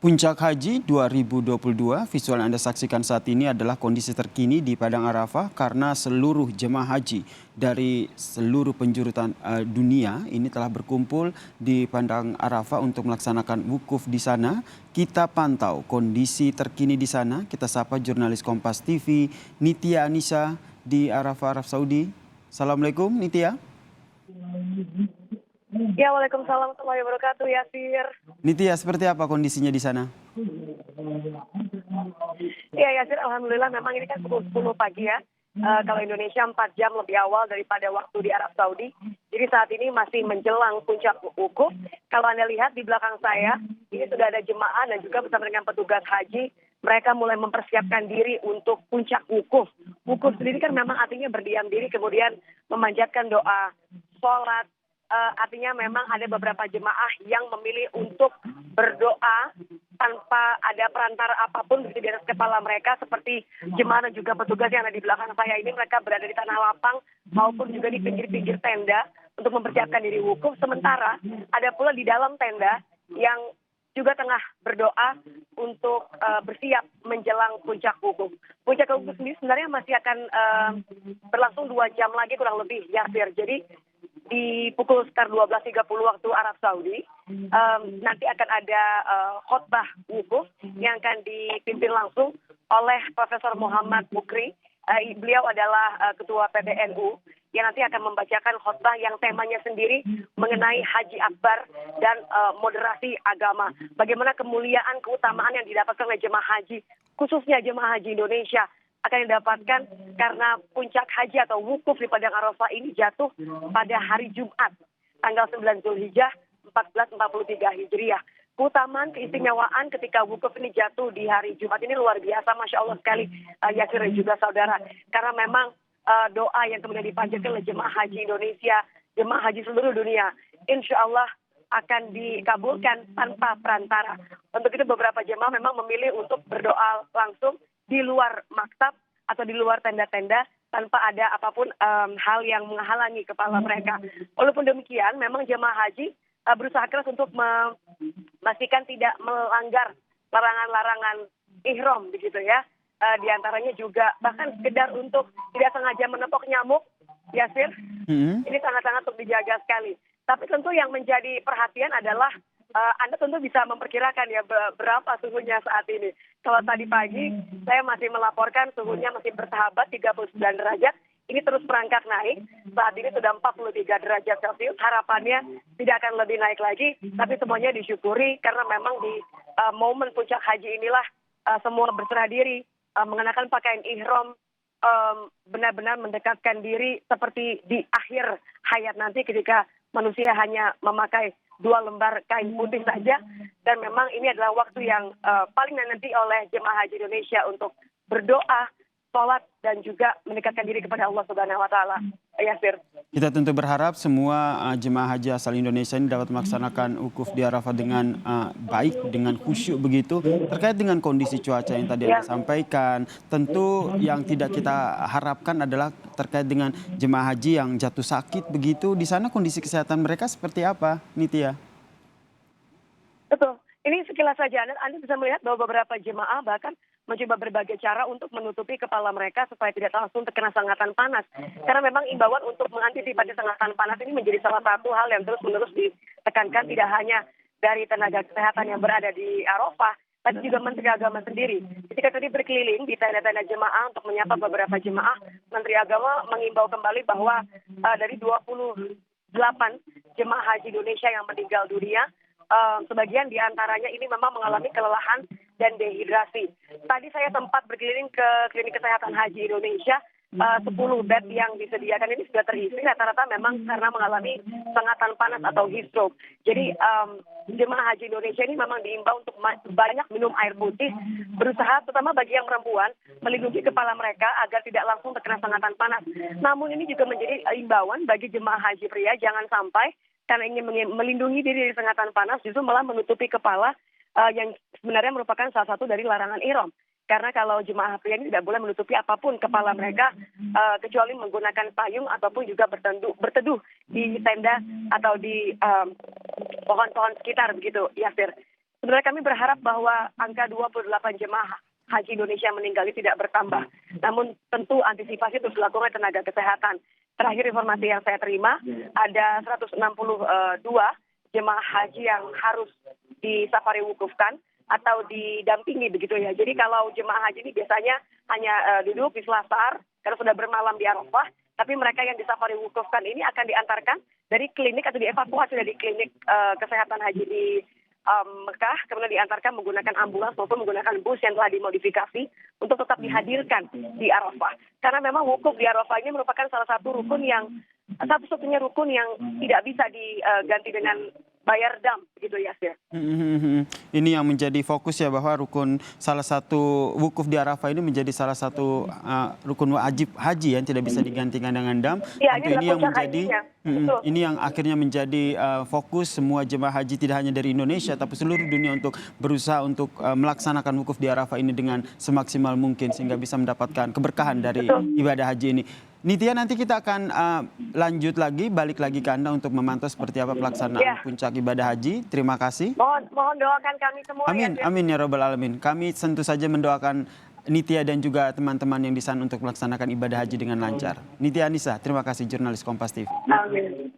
Puncak Haji 2022, visual yang Anda saksikan saat ini adalah kondisi terkini di Padang Arafah karena seluruh jemaah haji dari seluruh penjuru dunia ini telah berkumpul di Padang Arafah untuk melaksanakan wukuf di sana. Kita pantau kondisi terkini di sana. Kita sapa jurnalis Kompas TV Nitya Anissa di Arafah, Arab Saudi. Assalamualaikum Nitya. Ya, waalaikumsalam warahmatullahi wabarakatuh, Yasir. Nitya, seperti apa kondisinya di sana? Ya, Yasir, alhamdulillah memang ini kan pukul 10 pagi ya. Kalau Indonesia 4 jam lebih awal daripada waktu di Arab Saudi. Jadi saat ini masih menjelang puncak wukuf. Kalau Anda lihat di belakang saya, ini sudah ada jemaah dan juga bersama dengan petugas haji. Mereka mulai mempersiapkan diri untuk puncak wukuf. Wukuf sendiri kan memang artinya berdiam diri, kemudian memanjatkan doa, sholat. Artinya memang ada beberapa jemaah yang memilih untuk berdoa tanpa ada perantara apapun di atas kepala mereka, seperti jemaah dan juga petugas yang ada di belakang saya ini. Mereka berada di tanah lapang maupun juga di pinggir-pinggir tenda untuk mempersiapkan diri wukuf. Sementara ada pula di dalam tenda yang juga tengah berdoa untuk bersiap menjelang puncak wukuf. Puncak wukuf sendiri sebenarnya masih akan berlangsung 2 jam lagi kurang lebih, Yasir. Jadi di pukul sekitar 12.30 waktu Arab Saudi, nanti akan ada khotbah wukuf yang akan dipimpin langsung oleh Profesor Muhammad Mukri. Beliau adalah Ketua PBNU yang nanti akan membacakan khotbah yang temanya sendiri mengenai Haji Akbar dan moderasi agama. Bagaimana kemuliaan, keutamaan yang didapatkan oleh jemaah haji, khususnya jemaah haji Indonesia, akan didapatkan karena puncak haji atau wukuf di Padang Arafah ini jatuh pada hari Jumat, tanggal 9 Zulhijjah 1443 Hijriah. Keutamaan, keistimewaan ketika wukuf ini jatuh di hari Jumat ini luar biasa, Masya Allah sekali, Yasir dan juga saudara. Karena memang doa yang kemudian dipanjatkan oleh jemaah haji Indonesia, jemaah haji seluruh dunia, insya Allah akan dikabulkan tanpa perantara. Untuk itu beberapa jemaah memang memilih untuk berdoa langsung di luar maktab atau di luar tenda-tenda tanpa ada apapun hal yang menghalangi kepala mereka. Walaupun demikian, memang jemaah haji berusaha keras untuk memastikan tidak melanggar larangan-larangan ihram begitu ya. Di antaranya juga bahkan sekedar untuk tidak sengaja menepok nyamuk, Yasir. Ini sangat-sangat untuk dijaga sekali. Tapi tentu yang menjadi perhatian adalah Anda tentu bisa memperkirakan ya berapa suhunya saat ini. Kalau tadi pagi saya masih melaporkan suhunya masih bersahabat 39 derajat. Ini terus merangkak naik. Saat ini sudah 43 derajat Celcius. Harapannya tidak akan lebih naik lagi. Tapi semuanya disyukuri karena memang di momen puncak haji inilah semua berserah diri, mengenakan pakaian ihram, benar-benar mendekatkan diri seperti di akhir hayat nanti ketika manusia hanya memakai 2 lembar kain putih saja. Dan memang ini adalah waktu yang paling nanti oleh jemaah haji Indonesia untuk berdoa, sholat, dan juga mendekatkan diri kepada Allah Subhanahu wa Ta'ala. Yasir. Kita tentu berharap semua jemaah haji asal Indonesia ini dapat melaksanakan wukuf di Arafah dengan baik, dengan khusyuk begitu. Terkait dengan kondisi cuaca yang tadi Anda sampaikan, tentu yang tidak kita harapkan adalah terkait dengan jemaah haji yang jatuh sakit begitu. Di sana kondisi kesehatan mereka seperti apa, Nitya? Betul. Ini sekilas saja Anda bisa melihat bahwa beberapa jemaah bahkan mencoba berbagai cara untuk menutupi kepala mereka supaya tidak langsung terkena sengatan panas. Karena memang imbauan untuk mengantisipasi sengatan panas ini menjadi salah satu hal yang terus-menerus ditekankan tidak hanya dari tenaga kesehatan yang berada di Arafah, tapi juga Menteri Agama sendiri. Ketika tadi berkeliling di tenda-tenda jemaah untuk menyapa beberapa jemaah, Menteri Agama mengimbau kembali bahwa dari 28 jemaah haji Indonesia yang meninggal dunia, sebagian di antaranya ini memang mengalami kelelahan dan dehidrasi. Tadi saya sempat berkeliling ke klinik kesehatan haji Indonesia, 10 bed yang disediakan ini sudah terisi, rata-rata memang karena mengalami sengatan panas atau heat stroke. Jadi jemaah haji Indonesia ini memang diimbau untuk banyak minum air putih, berusaha terutama bagi yang perempuan melindungi kepala mereka agar tidak langsung terkena sengatan panas. Namun ini juga menjadi imbauan bagi jemaah haji pria, jangan sampai karena ingin melindungi diri dari sengatan panas justru malah menutupi kepala, yang sebenarnya merupakan salah satu dari larangan ihram. Karena kalau jemaah pria ini tidak boleh menutupi apapun kepala mereka, kecuali menggunakan payung ataupun juga berteduh di tenda atau di pohon-pohon sekitar begitu, Yasir. sebenarnya kami berharap bahwa angka 28 jemaah haji Indonesia meninggal ini tidak bertambah. Namun tentu antisipasi terus dilakukan tenaga kesehatan. Terakhir informasi yang saya terima, ada 162 jemaah haji yang harus disafari wukufkan atau didampingi begitu ya. Jadi kalau jemaah haji ini biasanya hanya duduk di selasar karena sudah bermalam di Arafah, tapi mereka yang disafari wukufkan ini akan diantarkan dari klinik atau dievakuasi dari klinik kesehatan haji di Mekah, kemudian diantarkan menggunakan ambulans maupun menggunakan bus yang telah dimodifikasi untuk tetap dihadirkan di Arafah. Karena memang wukuf di Arafah ini merupakan salah satu rukun yang satu-satunya rukun yang tidak bisa diganti dengan bayar dam, begitu ya, Sir. Ini yang menjadi fokus ya, bahwa rukun salah satu wukuf di Arafah ini menjadi salah satu rukun wajib haji yang tidak bisa digantikan dengan dam. Ya, Tentu ini yang menjadi hajinya. ini yang akhirnya menjadi fokus semua jemaah haji tidak hanya dari Indonesia tapi seluruh dunia untuk berusaha untuk melaksanakan wukuf di Arafah ini dengan semaksimal mungkin sehingga bisa mendapatkan keberkahan dari ibadah haji ini. Nitya, nanti kita akan lanjut lagi, balik lagi ke Anda untuk memantau seperti apa pelaksanaan puncak ibadah haji. Terima kasih. Mohon doakan kami semua. Amin, ya, amin ya Rabbal Alamin. Kami tentu saja mendoakan Nitya dan juga teman-teman yang di sana untuk melaksanakan ibadah haji dengan lancar. Nitya Anissa, terima kasih, jurnalis Kompas TV. Amin.